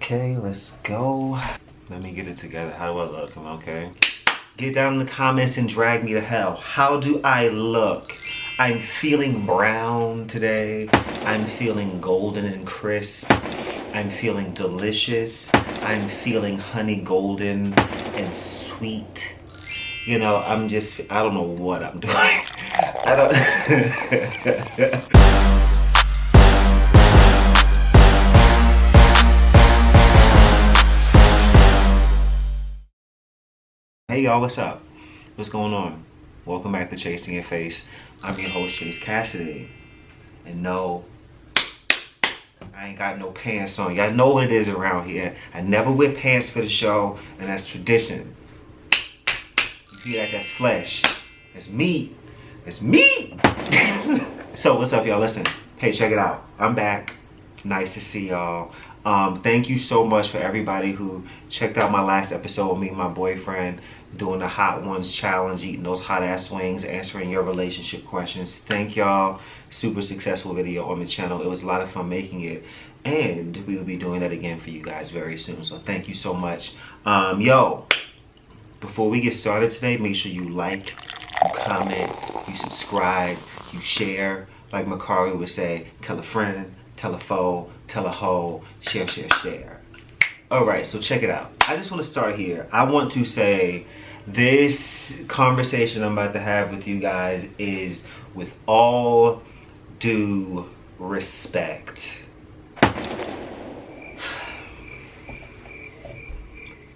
Okay, let's go. Let me get it together. How do I look? Am I okay? Get down in the comments and drag me to hell. How do I look? I'm feeling brown today. I'm feeling golden and crisp. I'm feeling delicious. I'm feeling honey golden and sweet. You know, I don't know what I'm doing. I don't. Hey y'all, what's up? What's going on? Welcome back to Chasing Your Face. I'm your host, ChaseKassidy. And no, I ain't got no pants on. Y'all know what it is around here. I never wear pants for the show, and that's tradition. You see that? That's flesh. That's meat. That's meat! So what's up, y'all? Listen, hey, check it out. I'm back. Nice to see y'all. Thank you so much for everybody who checked out my last episode with me and my boyfriend doing the Hot Ones challenge, eating those hot ass wings, answering your relationship questions. Thank y'all. Super successful video on the channel. It was a lot of fun making it, and we will be doing that again for you guys very soon. So thank you so much. Yo, before we get started today, make sure you like, you comment, you subscribe, you share. Like Makari would say, tell a friend, tell a foe, tell a hoe, share, share, share. All right, so check it out. I just want to start here. I want to say this conversation I'm about to have with you guys is with all due respect. I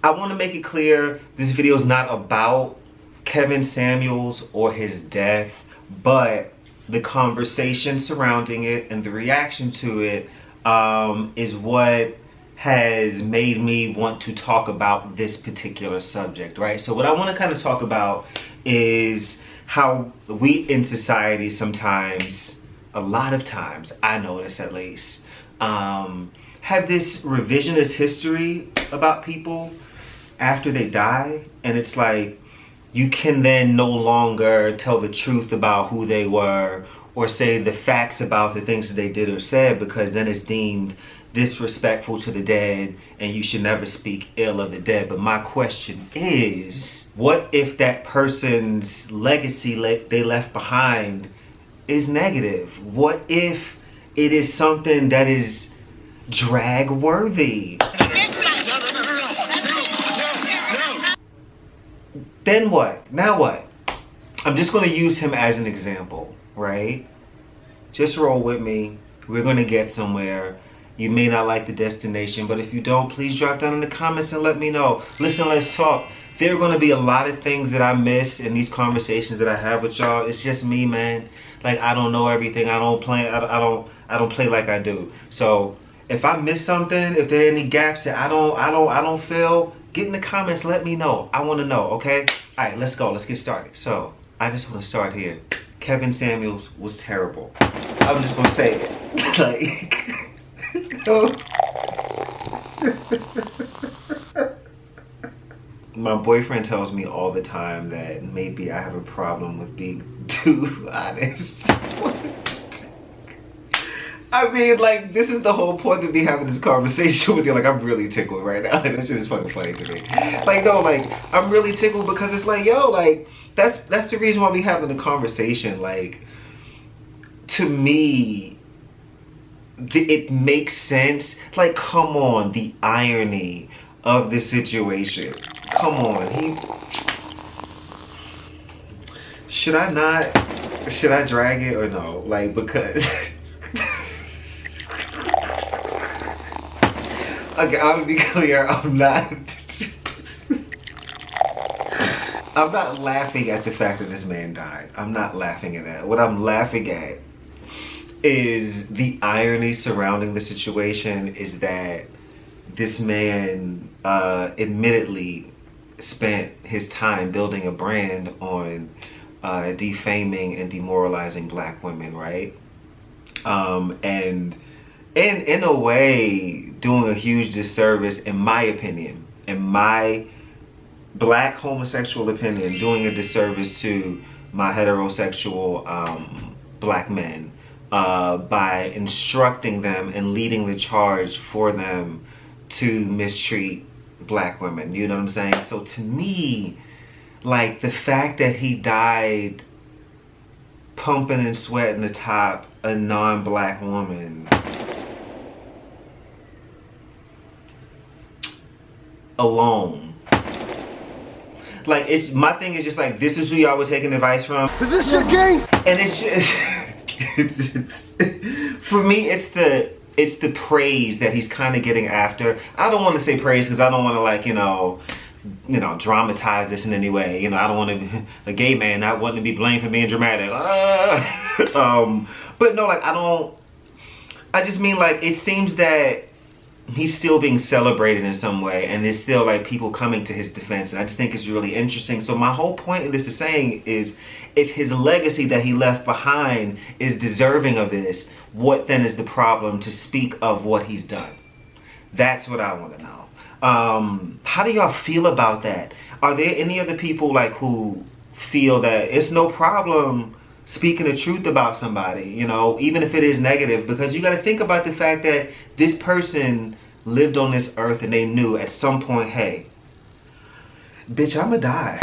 want to make it clear this video is not about Kevin Samuels or his death, but the conversation surrounding it and the reaction to it is what has made me want to talk about this particular subject, right? So what I want to kind of talk about is how we in society sometimes, a lot of times, I notice at least, have this revisionist history about people after they die, and it's like you can then no longer tell the truth about who they were or say the facts about the things that they did or said, because then it's deemed disrespectful to the dead and you should never speak ill of the dead. But my question is, what if that person's legacy they left behind is negative? What if it is something that is drag worthy? Then what? Now what? I'm just going to use him as an example, right? Just roll with me. We're going to get somewhere. You may not like the destination, but if you don't, please drop down in the comments and let me know. Listen, let's talk. There are going to be a lot of things that I miss in these conversations that I have with y'all. It's just me, man. Like, I don't know everything. I don't play like I do. So if I miss something, if there are any gaps that I don't feel, get in the comments, let me know. I want to know, okay? All right, let's go. Let's get started. So I just want to start here. Kevin Samuels was terrible. I'm just going to say it. Like, my boyfriend tells me all the time that maybe I have a problem with being too honest. I mean, like, this is the whole point of me having this conversation with you. Like, I'm really tickled right now. Like, this shit is fucking funny to me. Like, no, like, I'm really tickled because it's like, yo, like, that's the reason why we having the conversation. Like, to me, it makes sense. Like, come on, the irony of the situation. Come on, should I drag it or no? Like, because okay, I'll be clear, I'm not laughing at the fact that this man died. I'm not laughing at that. What I'm laughing at is the irony surrounding the situation is that this man admittedly spent his time building a brand on defaming and demoralizing black women, right? And in a way doing a huge disservice, in my opinion, in my black homosexual opinion, doing a disservice to my heterosexual black men by instructing them and leading the charge for them to mistreat black women. You know what I'm saying? So to me, like, the fact that he died pumping and sweating atop a non-black woman alone, like, it's, my thing is just like, this is who y'all were taking advice from. Is this your game? And it's just it's for me, it's the praise that he's kind of getting after. I don't want to say praise because I don't want to, like, you know, dramatize this in any way. You know, I don't want to, a gay man not wanting to be blamed for being dramatic. But no, like, I just mean, like, it seems that he's still being celebrated in some way, and there's still, like, people coming to his defense, and I just think it's really interesting. So my whole point of this is saying is, if his legacy that he left behind is deserving of this, what then is the problem to speak of what he's done? That's what I want to know. How do y'all feel about that? Are there any other people, like, who feel that it's no problem speaking the truth about somebody, you know, even if it is negative? Because you got to think about the fact that this person lived on this earth and they knew at some point, hey, bitch, I'ma die.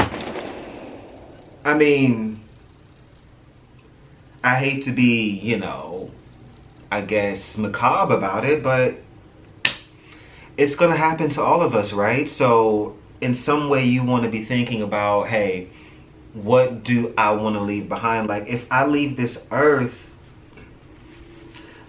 I mean, I hate to be, you know, I guess macabre about it, but it's gonna happen to all of us, right? So in some way you want to be thinking about, hey, what do I want to leave behind? Like, if I leave this earth,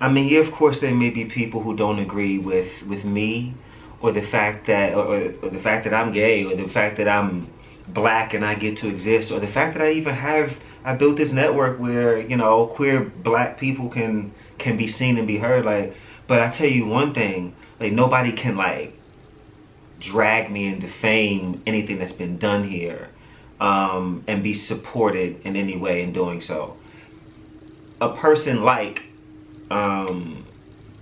I mean, yeah, of course there may be people who don't agree with me, or the fact that or the fact that I'm gay, or the fact that I'm black and I get to exist, or the fact that I built this network where, you know, queer black people can be seen and be heard. Like, but I tell you one thing, like, nobody can, like, drag me and defame anything that's been done here, and be supported in any way in doing so. A person like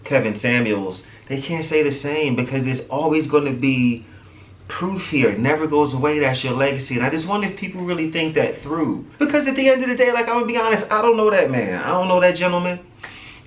Kevin Samuels, they can't say the same, because there's always going to be proof here. It never goes away. That's your legacy. And I just wonder if people really think that through, because at the end of the day, like, I'm gonna be honest, I don't know that man, I don't know that gentleman,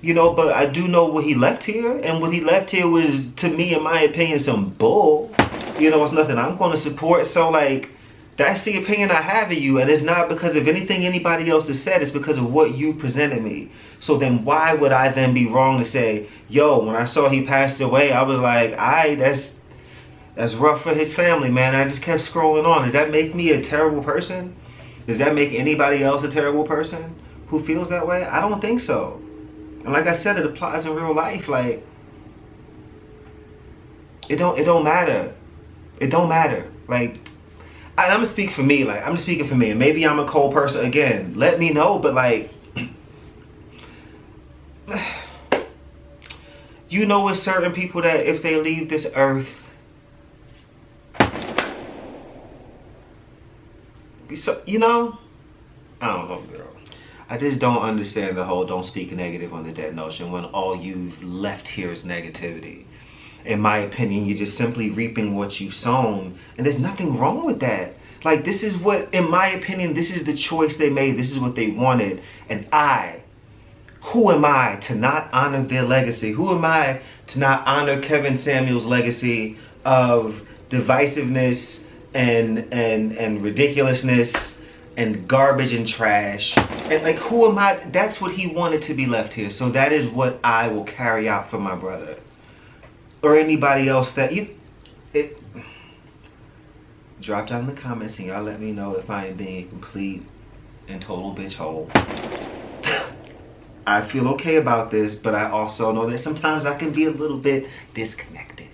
you know, but I do know what he left here, and what he left here was, to me, in my opinion, some bull. You know, it's nothing I'm going to support. So, like, that's the opinion I have of you, and it's not because of anything anybody else has said, it's because of what you presented me. So then why would I then be wrong to say, yo, when I saw he passed away, I was like, that's rough for his family, man. I just kept scrolling on. Does that make me a terrible person? Does that make anybody else a terrible person who feels that way? I don't think so. And like I said, it applies in real life. Like, it don't matter. It don't matter. Like, I'm gonna speak for me. Like, I'm just speaking for me, and maybe I'm a cold person again. Let me know, but, like, you know, with certain people that if they leave this earth, so, you know, I don't know, girl. I just don't understand the whole don't speak negative on the dead notion when all you've left here is negativity. In my opinion, you're just simply reaping what you've sown, and there's nothing wrong with that. Like, this is what, in my opinion, this is the choice they made. This is what they wanted. And who am I to not honor their legacy? Who am I to not honor Kevin Samuels' legacy of divisiveness and ridiculousness and garbage and trash? And, like, who am I? That's what he wanted to be left here. So that is what I will carry out for my brother, or anybody else that drop down in the comments and y'all let me know if I am being a complete and total bitch hole. I feel okay about this, but I also know that sometimes I can be a little bit disconnected,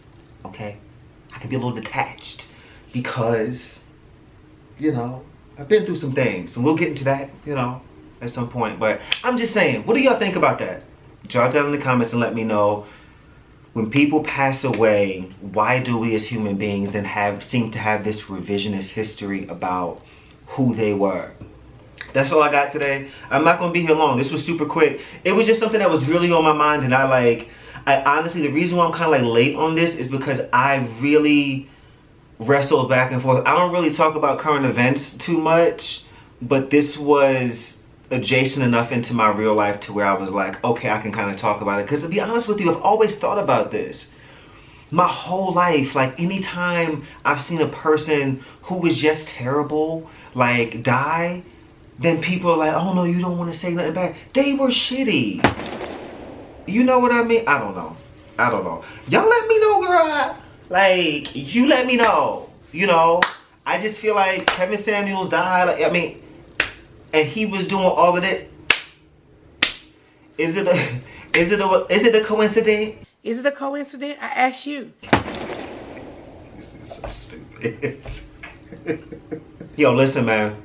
okay? I can be a little detached because, you know, I've been through some things, and we'll get into that, you know, at some point. But I'm just saying, what do y'all think about that? Drop down in the comments and let me know. When people pass away, why do we as human beings then seem to have this revisionist history about who they were? That's all I got today. I'm not going to be here long. This was super quick. It was just something that was really on my mind, and I honestly, the reason why I'm kind of, like, late on this is because I really wrestled back and forth. I don't really talk about current events too much, but this was adjacent enough into my real life to where I was like, okay, I can kind of talk about it. Because to be honest with you, I've always thought about this. My whole life, like anytime I've seen a person who was just terrible, like die, then people are like, oh no, you don't want to say nothing bad. They were shitty. You know what I mean? I don't know. Y'all let me know, girl. Like, you let me know. You know, I just feel like Kevin Samuels died. Like, I mean, and he was doing all of it. Is it a coincidence? Is it a coincidence? I ask you. This is so stupid. Yo, listen, man.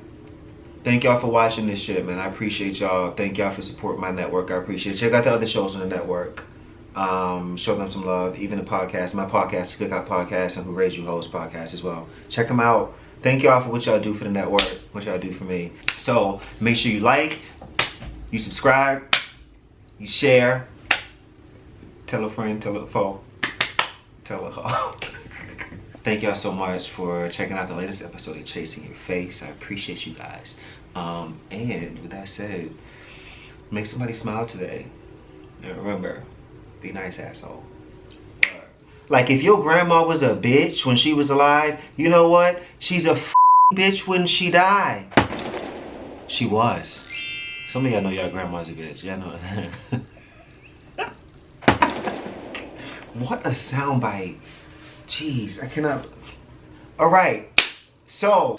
Thank y'all for watching this shit, man. I appreciate y'all. Thank y'all for supporting my network. I appreciate it. Check out the other shows on the network. Show them some love. Even the podcast, my podcast, Click Out Podcast, and Who Raised You Host podcast as well. Check them out. Thank y'all for what y'all do for the network, what y'all do for me. So make sure you like, you subscribe, you share. Tell a friend, tell a foe, tell a hoe. Thank y'all so much for checking out the latest episode of Chasing Your Face. I appreciate you guys. And with that said, make somebody smile today. And remember, be nice, asshole. Like, if your grandma was a bitch when she was alive, you know what? She's a bitch when she died. She was. Some of y'all know y'all grandma's a bitch. Y'all know that. What a soundbite. Jeez, I cannot. All right. So.